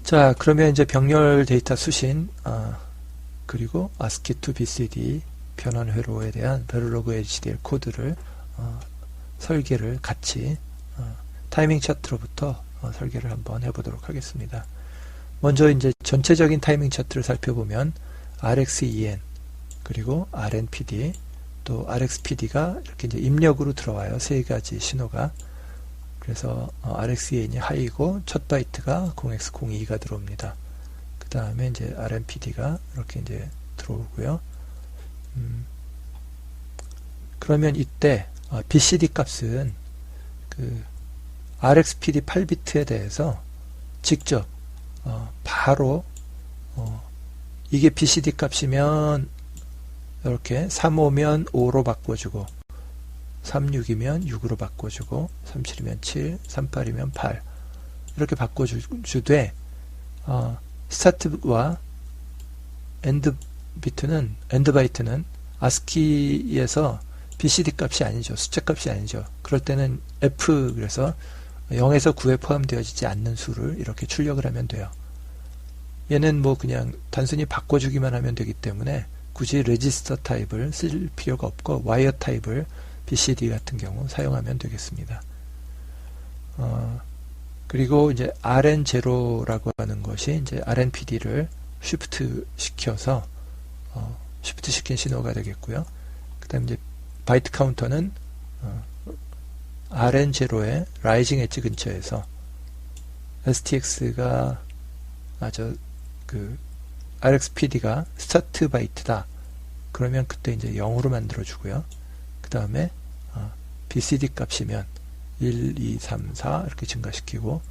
자, 그러면 이제 병렬 데이터 수신, 그리고 ASCII to BCD 변환 회로에 대한 베릴로그 HDL 코드를 설계를 같이 타이밍 차트로부터 설계를 한번 해보도록 하겠습니다. 먼저 이제 전체적인 타이밍 차트를 살펴보면 RxEN 그리고 RNPD 또 RxPD가 이렇게 이제 입력으로 들어와요. 세 가지 신호가. 그래서 RxEN이 하이고 첫 바이트가 0x02가 들어옵니다. 그 다음에 이제 RNPD가 이렇게 이제 들어오고요. 그러면 이때 BCD 값은 그 RxPD 8비트에 대해서 직접 바로 이게 BCD 값이면 이렇게 35면 5로 바꿔주고 36이면 6으로 바꿔주고 37이면 7, 38이면 8 이렇게 바꿔주되 스타트와 엔드 바이트는 ASCII에서 BCD 값이 아니죠. 숫자 값이 아니죠. 그럴 때는 F 그래서 0에서 9에 포함되어지지 않는 수를 이렇게 출력을 하면 돼요. 얘는 뭐 그냥 단순히 바꿔주기만 하면 되기 때문에 굳이 레지스터 타입을 쓸 필요가 없고 와이어 타입을 BCD 같은 경우 사용하면 되겠습니다. 그리고 이제 RN0라고 하는 것이 이제 RNPD를 쉬프트 시켜서 쉬프트 시킨 신호가 되겠고요. 그 다음에 이제 바이트 카운터는 RN0의 라이징 엣지 근처에서 STX가 RxPD가 스타트 바이트다. 그러면 그때 이제 0으로 만들어 주고요. 그 다음에 BCD 값이면 1, 2, 3, 4 이렇게 증가시키고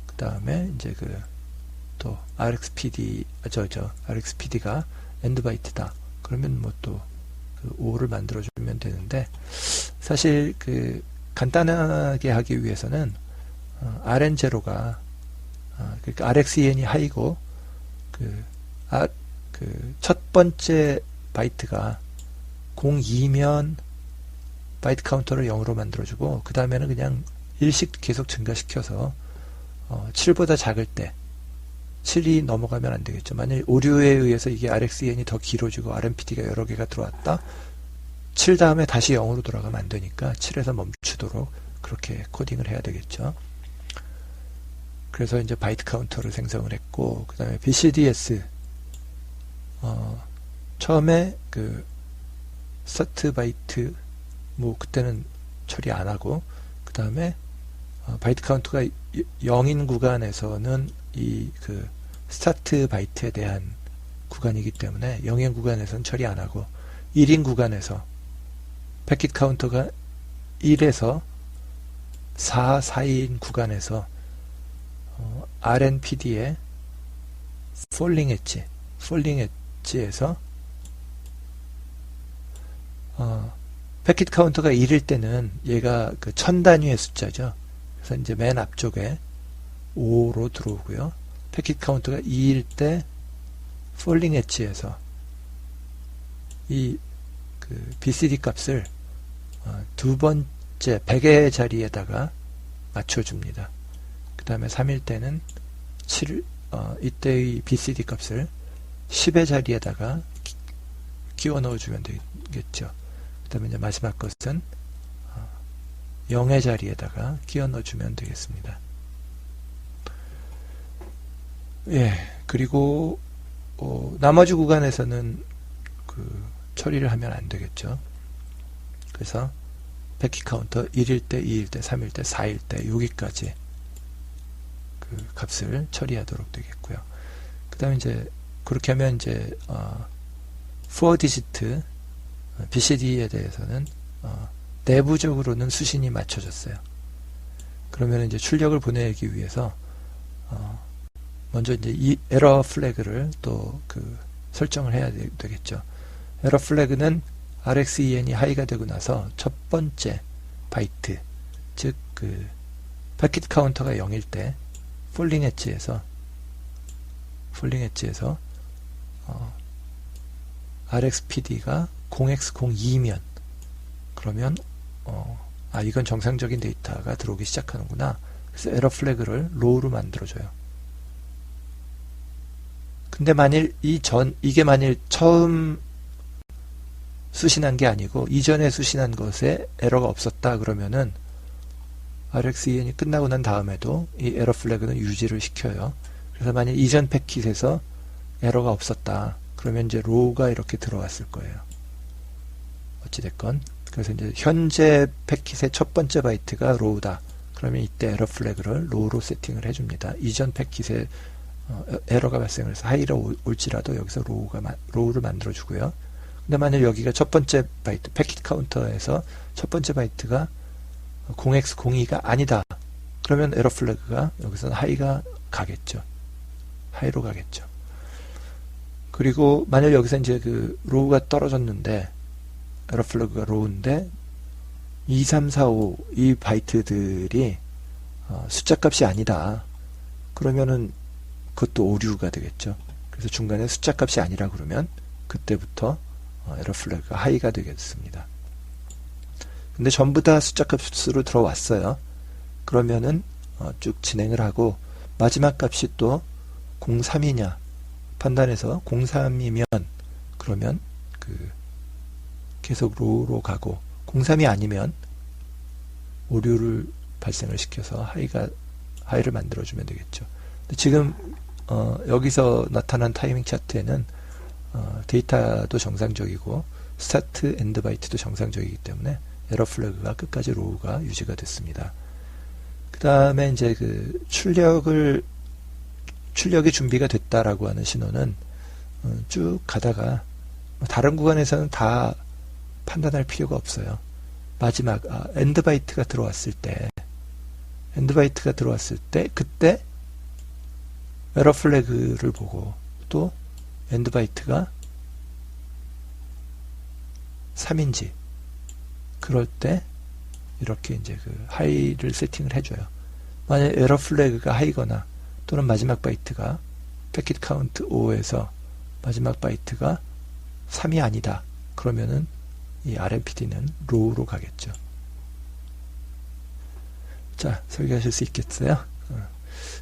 그 다음에 이제 또 RxPD가 엔드 바이트다. 그러면 뭐 또 5를 만들어 주면 되는데 사실 간단하게 하기 위해서는 RN0가 그러니까 RxEN이 하이고 첫 번째 바이트가 02면 바이트 카운터를 0으로 만들어주고 그 다음에는 그냥 일씩 계속 증가시켜서 7보다 작을 때 7이 넘어가면 안 되겠죠. 만약 오류에 의해서 이게 RxEN이 더 길어지고 RNPD가 여러 개가 들어왔다 7 다음에 다시 0으로 돌아가면 안 되니까 7에서 멈추도록 그렇게 코딩을 해야 되겠죠. 그래서 이제 바이트 카운터를 생성을 했고 그 다음에 BCDS 처음에 스타트 바이트 뭐 그때는 처리 안 하고 그 다음에 바이트 카운트가 0인 구간에서는 이 스타트 바이트에 대한 구간이기 때문에 0인 구간에서는 처리 안 하고 1인 구간에서 패킷 카운터가 1에서 4인 구간에서 RNPD의 폴링 엣지에서 패킷 카운터가 1일 때는 얘가 1000단위의 숫자죠. 그래서 이제 맨 앞쪽에 5로 들어오고요. 패킷 카운터가 2일 때 폴링 엣지에서 이 BCD 값을 두 번째 100의 자리에다가 맞춰줍니다. 그 다음에 3일 때는 이때의 BCD 값을 10의 자리에다가 끼워 넣어주면 되겠죠. 그 다음에 이제 마지막 것은 0의 자리에다가 끼워 넣어주면 되겠습니다. 예, 그리고 나머지 구간에서는 처리를 하면 안 되겠죠. 그래서 패킷 카운터 1일 때, 2일 때, 3일 때, 4일 때 여기까지 값을 처리하도록 되겠고요. 그 다음에 이제 그렇게 하면 이제 4디지트 BCD에 대해서는 내부적으로는 수신이 맞춰졌어요. 그러면 이제 출력을 보내기 위해서 먼저 이제 이 에러 플래그를 또 설정을 해야 되겠죠. 에러 플래그는 RxEN이 하이가 되고 나서 첫 번째 바이트, 즉 패킷 카운터가 0일 때 폴링 엣지에서 RxPD가 0x02면 그러면 이건 정상적인 데이터가 들어오기 시작하는구나. 그래서 에러 플래그를 로우로 만들어줘요. 근데 만일 이게 만일 처음 수신한 게 아니고 이전에 수신한 것에 에러가 없었다 그러면은 RxEN이 끝나고 난 다음에도 이 에러 플래그는 유지를 시켜요. 그래서 만일 이전 패킷에서 에러가 없었다 그러면 이제 로우가 이렇게 들어왔을 거예요. 어찌됐건 그래서 이제 현재 패킷의 첫 번째 바이트가 로우다 그러면 이때 에러 플래그를 로우로 세팅을 해줍니다. 이전 패킷에 에러가 발생을 해서 하이로 올지라도 여기서 로우를 만들어 주고요. 근데 만약 여기가 첫 번째 바이트 패킷 카운터에서 첫 번째 바이트가 0x02가 아니다 그러면 에러 플래그가 여기서는 하이가 가겠죠. 하이로 가겠죠. 그리고 만약 여기서 이제 그 로우가 떨어졌는데 에러 플래그가 로우인데 2, 3, 4, 5 이 바이트들이 숫자 값이 아니다 그러면은 그것도 오류가 되겠죠. 그래서 중간에 숫자 값이 아니라 그러면 그때부터 에러 플래그가 하이가 되겠습니다. 근데 전부 다 숫자 값으로 들어왔어요. 그러면은 쭉 진행을 하고 마지막 값이 또 03이냐 판단해서 03이면 그러면 계속 로우로 가고 03이 아니면 오류를 발생을 시켜서 하이를 만들어주면 되겠죠. 근데 지금 여기서 나타난 타이밍 차트에는 데이터도 정상적이고 스타트 엔드 바이트도 정상적이기 때문에 에러 플래그가 끝까지 로우가 유지가 됐습니다. 그 다음에 이제 그 출력이 준비가 됐다라고 하는 신호는 쭉 가다가 다른 구간에서는 다 판단할 필요가 없어요. 마지막 엔드 바이트가 들어왔을 때 그때 에러 플래그를 보고 또 엔드 바이트가 3인지 그럴 때 이렇게 이제 그 하이를 세팅을 해줘요. 만약 에러 플래그가 하이거나 또는 마지막 바이트가 패킷 카운트 5에서 마지막 바이트가 3이 아니다. 그러면은 이 RMPD는 로우로 가겠죠. 자, 설계하실 수 있겠어요?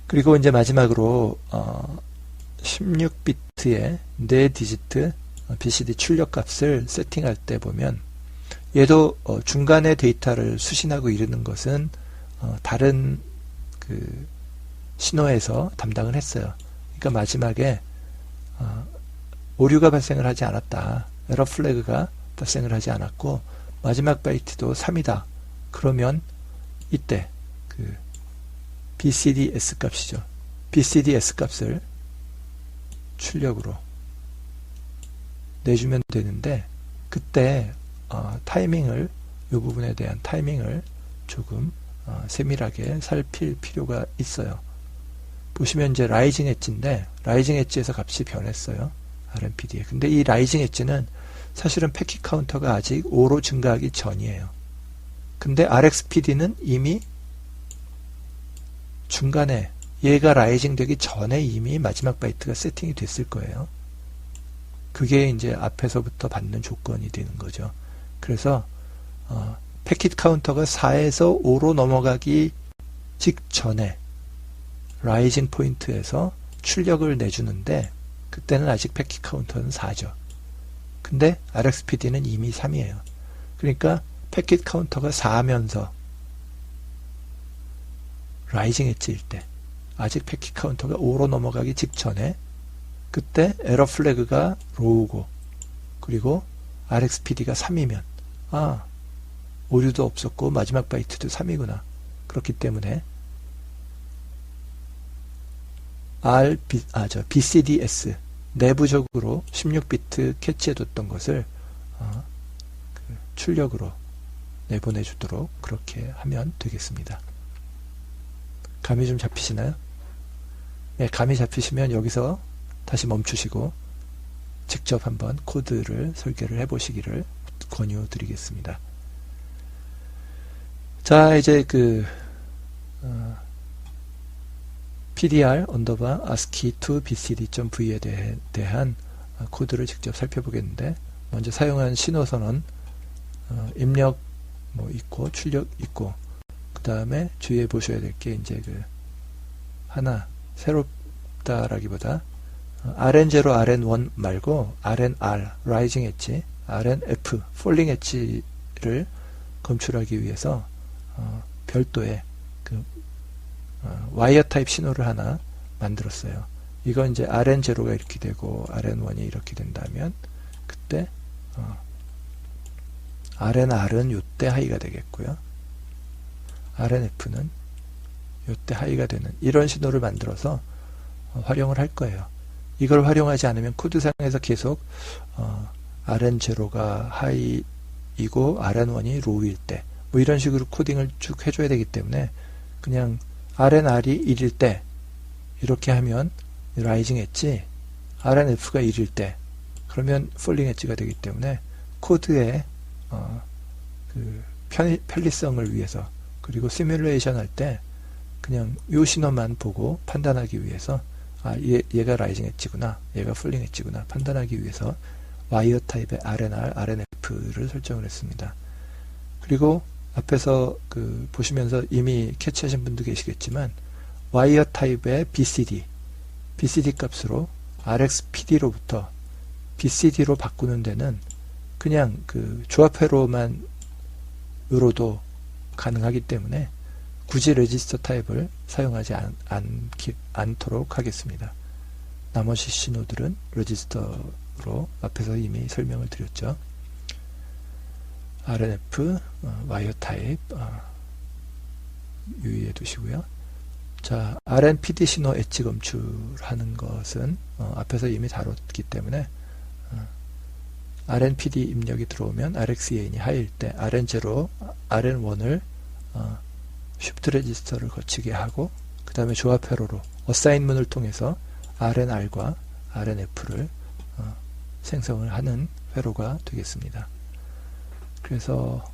그리고 이제 마지막으로 16비트의 4디지트 BCD 출력 값을 세팅할 때 보면 얘도 중간에 데이터를 수신하고 이르는 것은 다른 그 신호에서 담당을 했어요. 그러니까 마지막에 오류가 발생을 하지 않았다. 에러 플래그가 발생을 하지 않았고 마지막 바이트도 3이다. 그러면 이때 그 BCDS 값이죠. BCDS 값을 출력으로 내주면 되는데 그때 타이밍을 이 부분에 대한 타이밍을 조금 세밀하게 살필 필요가 있어요. 보시면 이제 라이징 엣지인데 라이징 엣지에서 값이 변했어요. RMPD에. 근데 이 라이징 엣지는 사실은 패킷 카운터가 아직 5로 증가하기 전이에요. 근데 RxPD는 이미 중간에 얘가 라이징 되기 전에 이미 마지막 바이트가 세팅이 됐을 거예요. 그게 이제 앞에서부터 받는 조건이 되는 거죠. 그래서 패킷 카운터가 4에서 5로 넘어가기 직전에 라이징 포인트에서 출력을 내주는데 그때는 아직 패킷 카운터는 4죠. 근데 RxPD는 이미 3이에요. 그러니까 패킷 카운터가 4하면서 라이징 엣지일 때 아직 패킷 카운터가 5로 넘어가기 직전에 그때 에러 플래그가 로우고 그리고 RxPD가 3이면 오류도 없었고 마지막 바이트도 3이구나. 그렇기 때문에 BCDS 내부적으로 16비트 캐치해뒀던 것을 출력으로 내보내주도록 그렇게 하면 되겠습니다. 감이 좀 잡히시나요? 네, 감이 잡히시면 여기서 다시 멈추시고 직접 한번 코드를 설계를 해보시기를 권유드리겠습니다. 자, 이제 PDR ASCII to BCD.V에 대한 코드를 직접 살펴보겠는데 먼저 사용한 신호선언 입력 있고 출력 있고 그 다음에 주의해 보셔야 될 게 이제 하나 새롭다라기보다 RN0, RN1 말고 RNR, 라이징 엣지, RNF, 폴링 엣지를 검출하기 위해서 별도의 그 와이어 타입 신호를 하나 만들었어요. 이건 이제 RN0가 이렇게 되고 RN1이 이렇게 된다면 그때 RNR은 요때 하이가 되겠고요. RNF는 요때 하이가 되는 이런 신호를 만들어서 활용을 할 거예요. 이걸 활용하지 않으면 코드상에서 계속 RN0가 하이이고 RN1이 로우일 때 뭐 이런 식으로 코딩을 쭉 해줘야 되기 때문에 그냥 RNR이 1일 때 이렇게 하면 라이징 엣지, RNF가 1일 때 그러면 폴링 엣지가 되기 때문에 코드의 그 편리성을 위해서 그리고 시뮬레이션 할 때 그냥 요 신호만 보고 판단하기 위해서 얘가 라이징 엣지구나, 얘가 폴링 엣지구나 판단하기 위해서 와이어 타입의 RNR, RNF를 설정을 했습니다. 그리고 앞에서 보시면서 이미 캐치하신 분도 계시겠지만 와이어 타입의 BCD 값으로 RxPD로부터 BCD로 바꾸는 데는 그냥 조합회로만으로도 가능하기 때문에 굳이 레지스터 타입을 사용하지 않도록 하겠습니다. 나머지 신호들은 레지스터로 앞에서 이미 설명을 드렸죠. RNF, 와이어 타입 유의해 두시고요. 자, RNPD 신호 엣지 검출하는 것은 앞에서 이미 다뤘기 때문에 RNPD 입력이 들어오면 RxEN이 하이일 때 RN0, RN1을 쉬프트 레지스터를 거치게 하고 그 다음에 조합 회로로 어사인문을 통해서 RNR과 RNF를 생성을 하는 회로가 되겠습니다. 그래서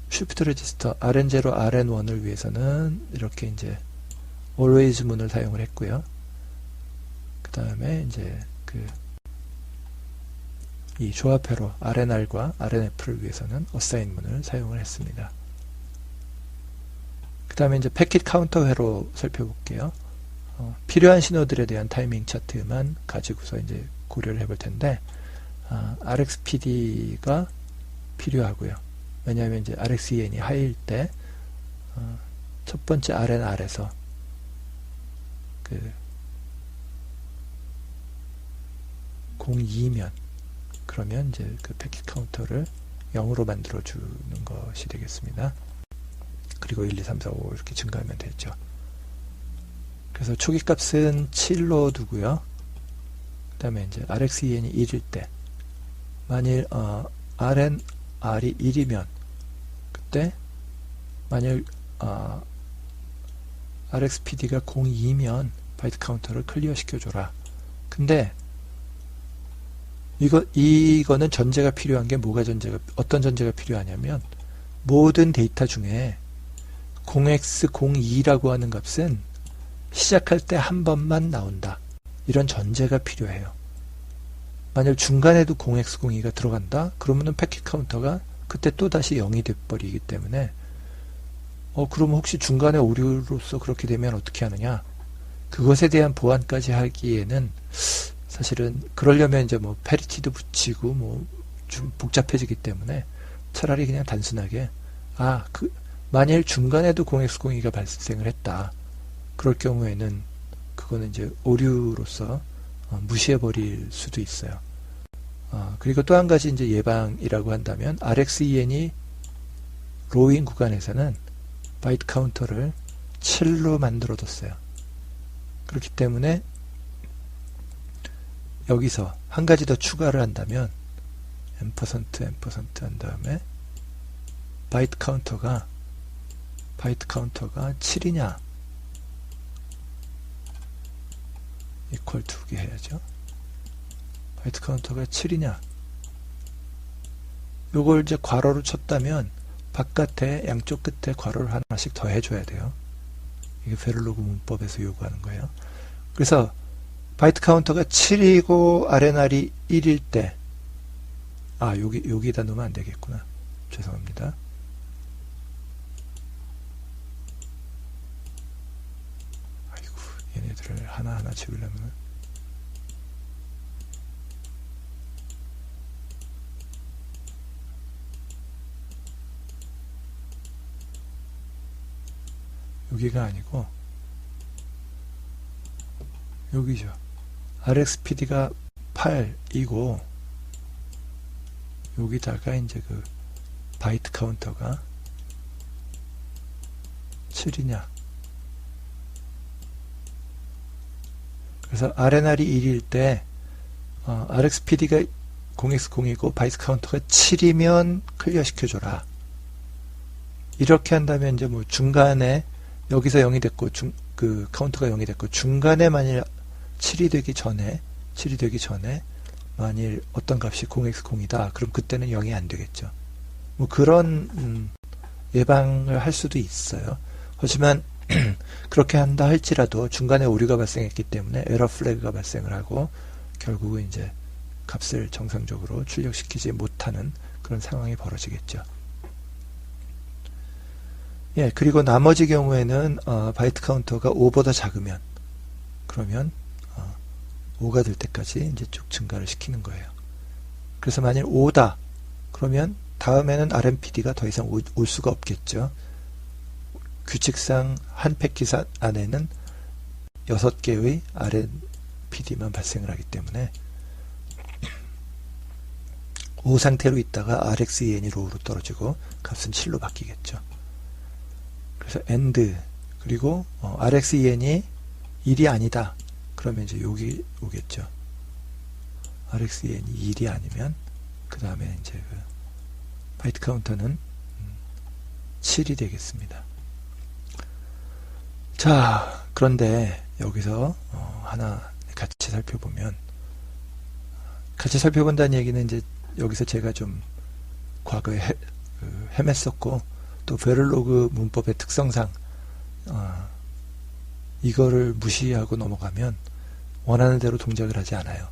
쉬프트 레지스터 RN0, RN1을 위해서는 이렇게 이제 always 문을 사용을 했고요. 그 다음에 이제 이 조합회로 RNR과 RNF를 위해서는 어사인 문을 사용을 했습니다. 그 다음에 이제 패킷 카운터 회로 살펴볼게요. 필요한 신호들에 대한 타이밍 차트만 가지고서 이제 고려를 해볼 텐데, RxPD가 필요하고요. 왜냐하면 이제 RxEN이 하이일 때, 첫 번째 RNR에서 02면, 그러면 이제 패킷 카운터를 0으로 만들어 주는 것이 되겠습니다. 그리고 1, 2, 3, 4, 5 이렇게 증가하면 되죠. 그래서 초기 값은 7로 두고요. 그 다음에 이제 RxEN이 1일 때, 만일 RNR이 1이면 그때 만일 RxPD가 02면 바이트 카운터를 클리어 시켜줘라. 근데 이거는 전제가 필요한 게 어떤 전제가 필요하냐면 모든 데이터 중에 0x02라고 하는 값은 시작할 때 한 번만 나온다. 이런 전제가 필요해요. 만약 중간에도 0x02가 들어간다? 그러면은 패킷 카운터가 그때 또 다시 0이 돼버리기 때문에 그러면 혹시 중간에 오류로서 그렇게 되면 어떻게 하느냐? 그것에 대한 보완까지 하기에는 사실은 그러려면 이제 페리티도 붙이고 좀 복잡해지기 때문에 차라리 그냥 단순하게 만일 중간에도 0x02가 발생을 했다. 그럴 경우에는 그거는 이제 오류로서 무시해버릴 수도 있어요. 그리고 또 한 가지 이제 예방이라고 한다면 RxEN이 로우인 구간에서는 바이트 카운터를 7로 만들어뒀어요. 그렇기 때문에 여기서 한 가지 더 추가를 한다면 %한 다음에 바이트 카운터가 7이냐 이퀄 2개 해야죠. 바이트 카운터가 7이냐 요걸 이제 괄호로 쳤다면 바깥에 양쪽 끝에 괄호를 하나씩 더 해줘야 돼요. 이게 베를로그 문법에서 요구하는 거예요. 그래서 바이트 카운터가 7이고 RNR이 1일 때 여기다 넣으면 안 되겠구나. 죄송합니다. 아이고 얘네들 얘를 하나하나 지우려면 여기가 아니고 여기죠. RxPD가 8이고 여기다가 이제 그 바이트 카운터가 7이냐. 그래서 RNR이 1일 때 RxPD가 0x0이고 바이트 카운터가 7이면 클리어 시켜줘라. 이렇게 한다면 이제 뭐 중간에 여기서 0이 됐고 그 카운터가 0이 됐고 중간에 만일 7이 되기 전에 만일 어떤 값이 0x0이다. 그럼 그때는 0이 안 되겠죠. 뭐 그런 예방을 할 수도 있어요. 하지만 그렇게 한다 할지라도 중간에 오류가 발생했기 때문에 에러 플래그가 발생을 하고 결국은 이제 값을 정상적으로 출력시키지 못하는 그런 상황이 벌어지겠죠. 예, 그리고 나머지 경우에는 바이트 카운터가 5보다 작으면 그러면 5가 될 때까지 이제 쭉 증가를 시키는 거예요. 그래서 만일 5다 그러면 다음에는 RMPD가 더 이상 올 수가 없겠죠. 규칙상 한 패킷 안에는 6개의 RMPD만 발생을 하기 때문에 5 상태로 있다가 RxEN이 로우로 떨어지고 값은 7로 바뀌겠죠. 그래서 AND 그리고 RxEN이 1이 아니다. 그러면 이제 여기 오겠죠. RxEN이 1이 아니면 그 다음에 이제 그 바이트 카운터는 7이 되겠습니다. 자, 그런데 여기서 하나 같이 살펴보면 같이 살펴본다는 얘기는 이제 여기서 제가 좀 과거에 헤맸었고 또 베를로그 문법의 특성상 이거를 무시하고 넘어가면 원하는 대로 동작을 하지 않아요.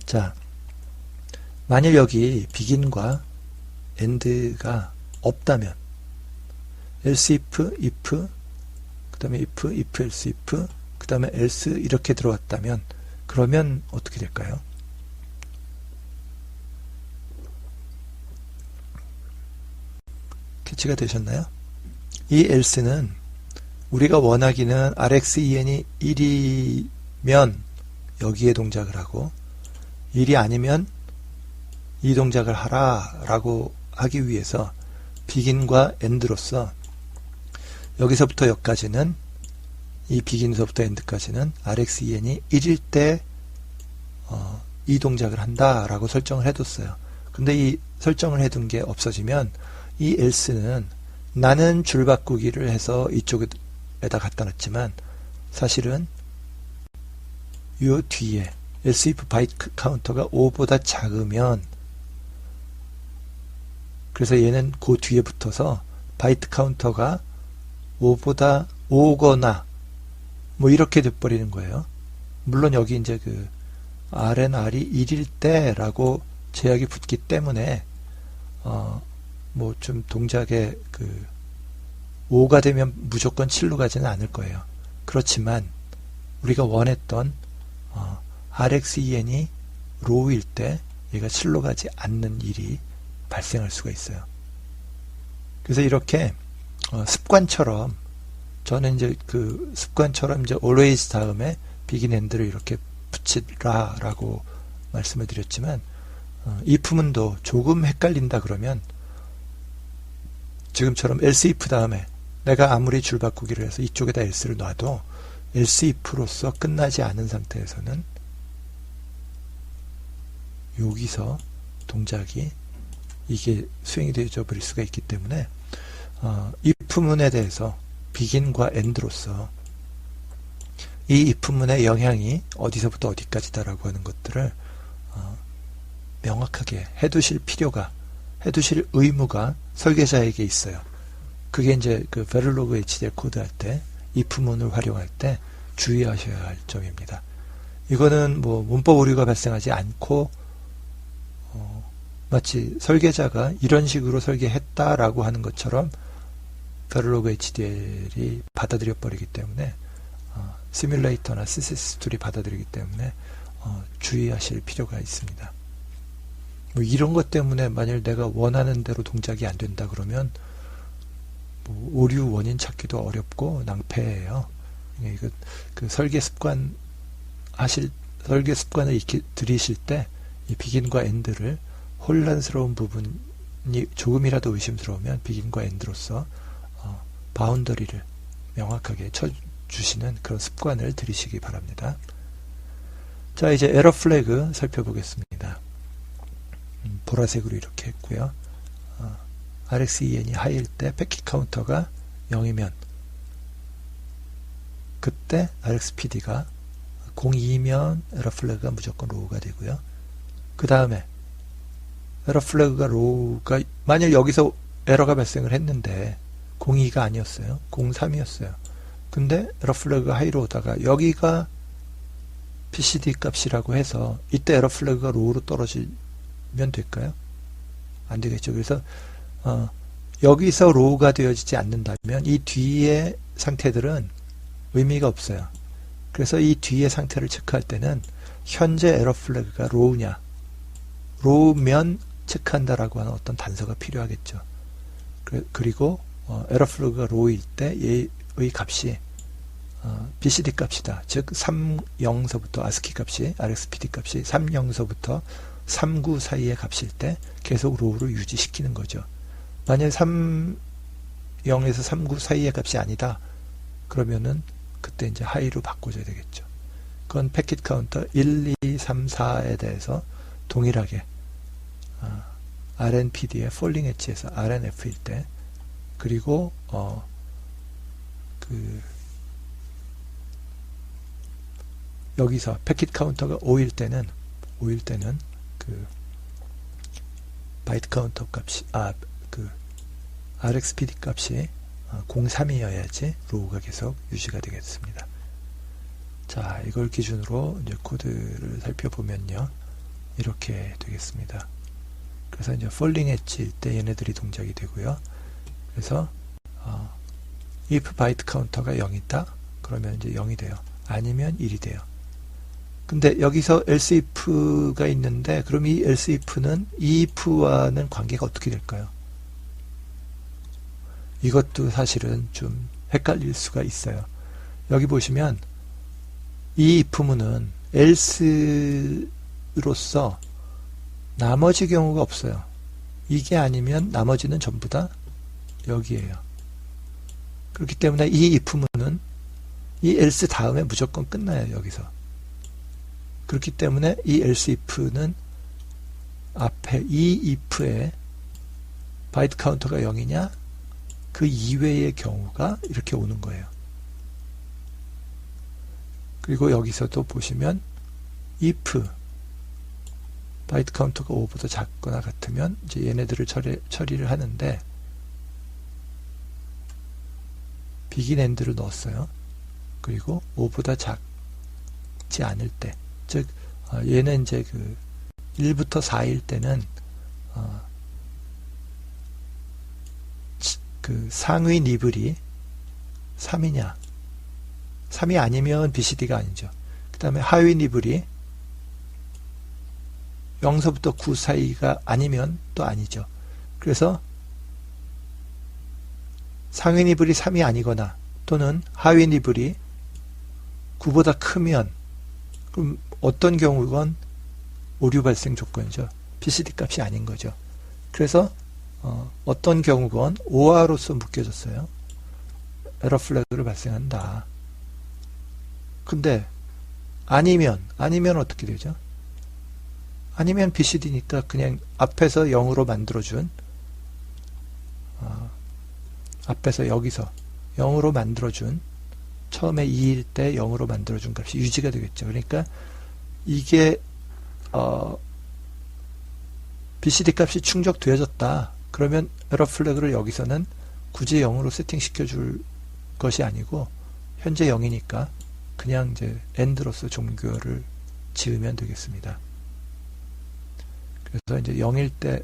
자, 만일 여기 begin과 end가 없다면 else if 그 다음에 if else if 그 다음에 else 이렇게 들어왔다면 그러면 어떻게 될까요? 캐치가 되셨나요? 이 else는 우리가 원하기는 RxEN이 1이면 여기에 동작을 하고 1이 아니면 이 동작을 하라 라고 하기 위해서 begin과 end로서 여기서부터 여기까지는 이 begin서부터 end까지는 RxEN이 1일 때 이 동작을 한다 라고 설정을 해뒀어요. 근데 이 설정을 해둔 게 없어지면 이 else는 나는 줄 바꾸기를 해서 이쪽에다 갖다 놨지만 사실은 요 뒤에 else if byte 카운터가 5보다 작으면 그래서 얘는 그 뒤에 붙어서 바이트 카운터가 5거나 뭐 이렇게 돼버리는 거예요. 물론 여기 이제 그 RNR이 1일 때라고 제약이 붙기 때문에 뭐 좀 동작에 그 5가 되면 무조건 7로 가지는 않을 거예요. 그렇지만 우리가 원했던 RxEN이 로우일 때 얘가 7로 가지 않는 일이 발생할 수가 있어요. 그래서 이렇게 습관처럼 저는 이제 그 습관처럼 이제 always 다음에 begin end를 이렇게 붙이라 라고 말씀을 드렸지만 if문도 조금 헷갈린다 그러면 지금처럼 else if 다음에 내가 아무리 줄 바꾸기를 해서 이쪽에다 else를 놔도 else if로서 끝나지 않은 상태에서는 여기서 동작이 이게 수행이 되어져 버릴 수가 있기 때문에 if문에 대해서 begin과 end로서 이 if문의 영향이 어디서부터 어디까지다 라고 하는 것들을 명확하게 해두실 의무가 설계자에게 있어요. 그게 이제 그 베를로그 HDL 코드 할 때 if문을 활용할 때 주의하셔야 할 점입니다. 이거는 뭐 문법 오류가 발생하지 않고 마치 설계자가 이런 식으로 설계했다라고 하는 것처럼 베를로그 HDL이 받아들여 버리기 때문에 시뮬레이터나 CCS2이 받아들이기 때문에 주의하실 필요가 있습니다. 뭐 이런 것 때문에 만일 내가 원하는 대로 동작이 안 된다 그러면 뭐 오류 원인 찾기도 어렵고 낭패예요. 그 설계 습관을 들이실 때 이 비긴과 엔드를 혼란스러운 부분이 조금이라도 의심스러우면 비긴과 엔드로서 바운더리를 명확하게 쳐주시는 그런 습관을 들이시기 바랍니다. 자, 이제 에러 플래그 살펴보겠습니다. 보라색으로 이렇게 했고요. RxEN이 하이일 때 패킷 카운터가 0이면 그때 RxPD가 02면 에러 플래그가 무조건 로우가 되고요. 그 다음에 에러 플래그가 로우가 만약 여기서 에러가 발생을 했는데 02가 아니었어요. 03이었어요. 근데 에러 플래그가 하이로 오다가 여기가 PCD 값이라고 해서 이때 에러 플래그가 로우로 떨어지면 될까요? 안 되겠죠. 그래서 여기서 로우가 되어지지 않는다면 이 뒤의 상태들은 의미가 없어요. 그래서 이 뒤의 상태를 체크할 때는 현재 에러 플래그가 로우냐, 로우면 체크한다라고 하는 어떤 단서가 필요하겠죠. 그리고 에러 플래그가 로우일 때 얘의 값이 BCD 값이다. 즉 30서부터 ASCII 값이 RxPD 값이 30서부터 39 사이의 값일 때 계속 로우를 유지시키는 거죠. 만약 30에서 39 사이의 값이 아니다. 그러면은 그때 이제 하이로 바꿔줘야 되겠죠. 그건 패킷 카운터 1, 2, 3, 4에 대해서 동일하게 RNPD의 폴링 엣지에서 RNF일 때 그리고 여기서 패킷 카운터가 5일 때는 그 바이트 카운터 값이 RxPD 값이 03이어야지 로우가 계속 유지가 되겠습니다. 자, 이걸 기준으로 이제 코드를 살펴보면요. 이렇게 되겠습니다. 그래서 이제 폴링 엣지일 때 얘네들이 동작이 되고요. 그래서 if 바이트 카운터가 0이다. 그러면 이제 0이 돼요. 아니면 1이 돼요. 근데 여기서 else if가 있는데 그럼 이 else if는 이 if와는 관계가 어떻게 될까요? 이것도 사실은 좀 헷갈릴 수가 있어요. 여기 보시면 이 if문은 else로서 나머지 경우가 없어요. 이게 아니면 나머지는 전부 다 여기에요. 그렇기 때문에 이 if문은 이 else 다음에 무조건 끝나요. 여기서. 그렇기 때문에 이 else if는 앞에 이 if에 바이트 카운터가 0이냐 그 이외의 경우가 이렇게 오는 거예요. 그리고 여기서도 보시면 if 바이트 카운터가 5보다 작거나 같으면 이제 얘네들을 처리를 하는데 begin end를 넣었어요. 그리고 5보다 작지 않을 때, 즉 얘는 이제 그 1부터 4일 때는 그 상위 니블이 3이냐 3이 아니면 BCD가 아니죠. 그 다음에 하위 니블이 0서부터 9 사이가 아니면 또 아니죠. 그래서 상위 니블이 3이 아니거나 또는 하위 니블이 9보다 크면 그럼 어떤 경우건 오류 발생 조건이죠. BCD 값이 아닌 거죠. 그래서 어떤 경우건 OR로서 묶여졌어요. 에러 플래그를 발생한다. 근데 아니면 어떻게 되죠? 아니면 BCD니까 그냥 앞에서 0으로 만들어준 앞에서 여기서 0으로 만들어준 처음에 2일 때 0으로 만들어준 값이 유지가 되겠죠. 그러니까 이게 BCD 값이 충족되어졌다. 그러면 에러 플래그를 여기서는 굳이 0으로 세팅시켜 줄 것이 아니고 현재 0이니까 그냥 이제 end로서 종결을 지으면 되겠습니다. 그래서 이제 0일 때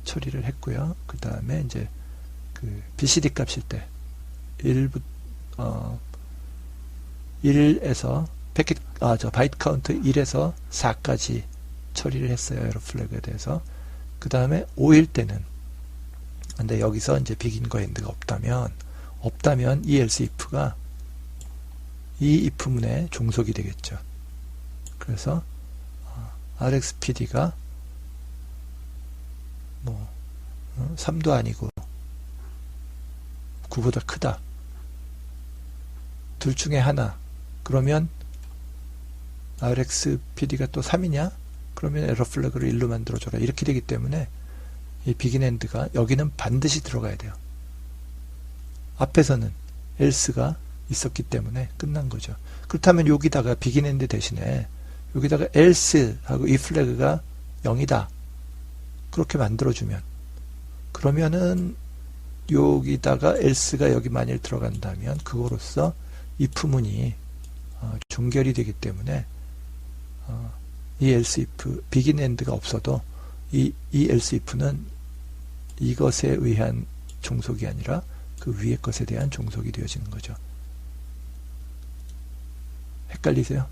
처리를 했고요. 그 다음에 이제 그 BCD 값일 때 1에서 바이트 카운트 1에서 4까지 처리를 했어요. 에러 플래그에 대해서. 그 다음에 5일 때는, 근데 여기서 이제 비긴과 엔드가 없다면 이 else if가 이 if문에 종속이 되겠죠. 그래서 RxPD가 3도 아니고 9보다 크다. 둘 중에 하나. 그러면 RxPD가 또 3이냐? 그러면 에러 플래그를 1로 만들어줘라. 이렇게 되기 때문에 이 비긴 엔드가 여기는 반드시 들어가야 돼요. 앞에서는 else가 있었기 때문에 끝난 거죠. 그렇다면 여기다가 비긴 엔드 대신에 여기다가 else 하고 이 플래그가 0이다. 그렇게 만들어주면, 그러면은 여기다가 else가 여기 만일 들어간다면 그거로써 if문이 종결이 되기 때문에 이 else if, begin end가 없어도 이 else if는 이것에 의한 종속이 아니라 그 위의 것에 대한 종속이 되어지는 거죠. 헷갈리세요?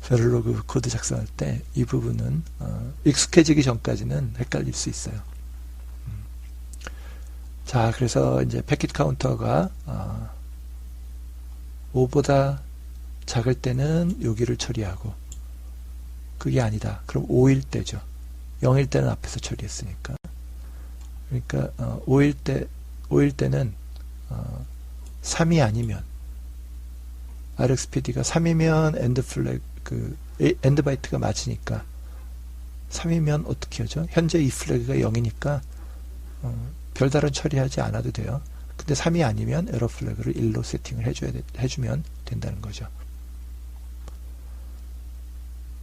베를로그 코드 작성할 때 이 부분은 익숙해지기 전까지는 헷갈릴 수 있어요. 자, 그래서 이제 패킷 카운터가 5보다 작을 때는 여기를 처리하고, 그게 아니다. 그럼 5일 때죠. 0일 때는 앞에서 처리했으니까. 그러니까 5일 때는 3이 아니면, RxPD가 3이면 엔드 플래그, 엔드 바이트가 맞으니까 3이면 어떻게 하죠? 현재 이 플래그가 0이니까 별다른 처리하지 않아도 돼요. 근데 3이 아니면 에러 플래그를 1로 세팅을 해주면 된다는 거죠.